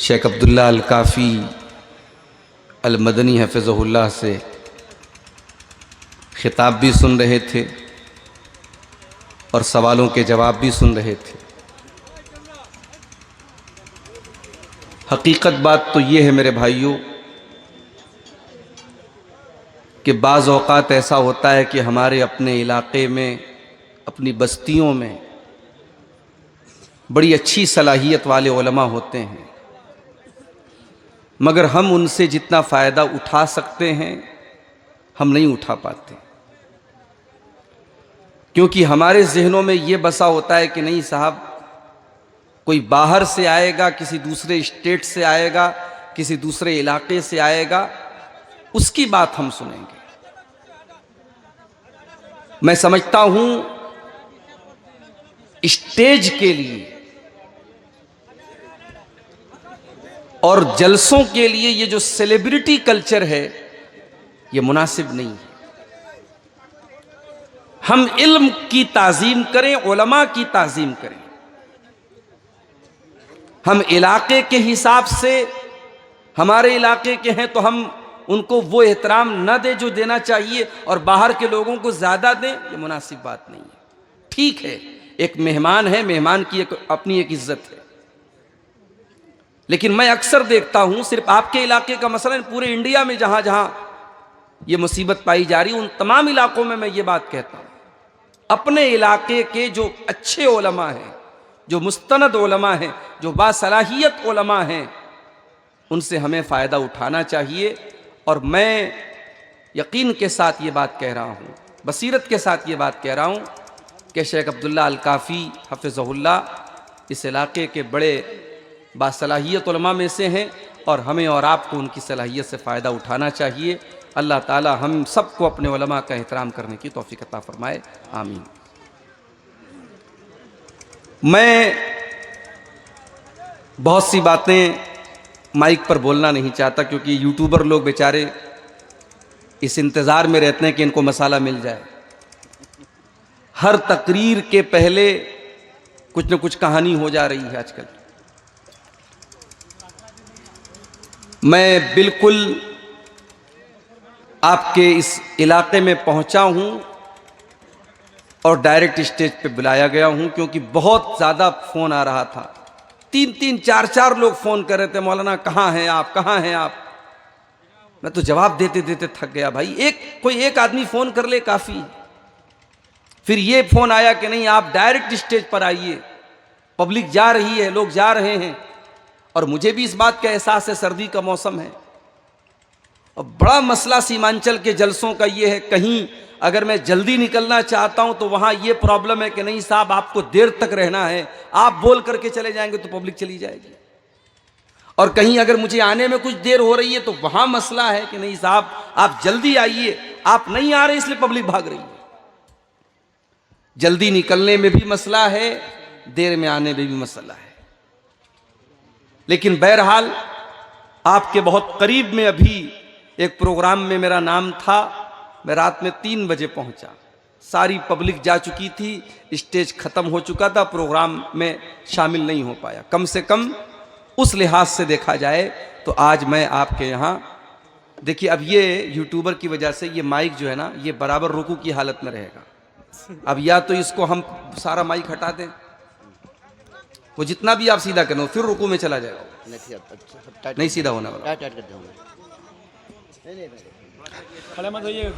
شیخ عبداللہ الکافی المدنی حفظہ اللہ سے خطاب بھی سن رہے تھے اور سوالوں کے جواب بھی سن رہے تھے۔ حقیقت بات تو یہ ہے میرے بھائیوں کہ بعض اوقات ایسا ہوتا ہے کہ ہمارے اپنے علاقے میں، اپنی بستیوں میں بڑی اچھی صلاحیت والے علماء ہوتے ہیں، مگر ہم ان سے جتنا فائدہ اٹھا سکتے ہیں ہم نہیں اٹھا پاتے، کیونکہ ہمارے ذہنوں میں یہ بسا ہوتا ہے کہ نہیں صاحب، کوئی باہر سے آئے گا، کسی دوسرے اسٹیٹ سے آئے گا، کسی دوسرے علاقے سے آئے گا، اس کی بات ہم سنیں گے۔ میں سمجھتا ہوں اسٹیج کے لیے اور جلسوں کے لیے یہ جو سیلیبریٹی کلچر ہے یہ مناسب نہیں ہے۔ ہم علم کی تعظیم کریں، علماء کی تعظیم کریں۔ ہم علاقے کے حساب سے، ہمارے علاقے کے ہیں تو ہم ان کو وہ احترام نہ دیں جو دینا چاہیے اور باہر کے لوگوں کو زیادہ دیں، یہ مناسب بات نہیں ہے۔ ٹھیک ہے، ایک مہمان ہے، مہمان کی اپنی ایک عزت ہے، لیکن میں اکثر دیکھتا ہوں صرف آپ کے علاقے کا مسئلہ، پورے انڈیا میں جہاں جہاں یہ مصیبت پائی جا رہی ہے ان تمام علاقوں میں یہ بات کہتا ہوں، اپنے علاقے کے جو اچھے علماء ہیں، جو مستند علماء ہیں، جو باصلاحیت علماء ہیں، ان سے ہمیں فائدہ اٹھانا چاہیے۔ اور میں یقین کے ساتھ یہ بات کہہ رہا ہوں، بصیرت کے ساتھ یہ بات کہہ رہا ہوں کہ شیخ عبداللہ الکافی حفظہ اللہ اس علاقے کے بڑے باصلاحیت علماء میں سے ہیں، اور ہمیں اور آپ کو ان کی صلاحیت سے فائدہ اٹھانا چاہیے۔ اللہ تعالی ہم سب کو اپنے علماء کا احترام کرنے کی توفیق عطا فرمائے، آمین۔ میں بہت سی باتیں مائک پر بولنا نہیں چاہتا، کیونکہ یوٹیوبر لوگ بیچارے اس انتظار میں رہتے ہیں کہ ان کو مسئلہ مل جائے۔ ہر تقریر کے پہلے کچھ نہ کچھ کہانی ہو جا رہی ہے آج کل۔ میں بالکل آپ کے اس علاقے میں پہنچا ہوں اور ڈائریکٹ اسٹیج پہ بلایا گیا ہوں، کیونکہ بہت زیادہ فون آ رہا تھا، 3-4 لوگ فون کر رہے تھے، مولانا کہاں ہیں آپ، کہاں ہیں آپ؟ میں تو جواب دیتے دیتے تھک گیا۔ بھائی کوئی ایک آدمی فون کر لے کافی ہے۔ پھر یہ فون آیا کہ نہیں آپ ڈائریکٹ اسٹیج پر آئیے، پبلک جا رہی ہے، لوگ جا رہے ہیں، اور مجھے بھی اس بات کا احساس ہے، سردی کا موسم ہے، اور بڑا مسئلہ سیمانچل کے جلسوں کا یہ ہے، کہیں اگر میں جلدی نکلنا چاہتا ہوں تو وہاں یہ پرابلم ہے کہ نہیں صاحب آپ کو دیر تک رہنا ہے، آپ بول کر کے چلے جائیں گے تو پبلک چلی جائے گی، اور کہیں اگر مجھے آنے میں کچھ دیر ہو رہی ہے تو وہاں مسئلہ ہے کہ نہیں صاحب آپ جلدی آئیے، آپ نہیں آ رہے اس لیے پبلک بھاگ رہی ہے۔ جلدی نکلنے میں بھی مسئلہ ہے، دیر میں آنے میں بھی مسئلہ ہے، لیکن بہرحال آپ کے بہت قریب میں ابھی ایک پروگرام میں میرا نام تھا، میں رات میں 3 بجے پہنچا، ساری پبلک جا چکی تھی، اسٹیج ختم ہو چکا تھا، پروگرام میں شامل نہیں ہو پایا۔ کم سے کم اس لحاظ سے دیکھا جائے تو آج میں آپ کے یہاں دیکھیے، اب یہ یوٹیوبر کی وجہ سے یہ مائک جو ہے نا یہ برابر رکوع کی حالت میں رہے گا۔ اب یا تو اس کو ہم سارا مائک ہٹا دیں، وہ جتنا بھی آپ سیدھا کرنا پھر رکوع میں چلا جائے گا، نہیں سیدھا ہونا والا۔ کھڑے مت ہوئیے گا۔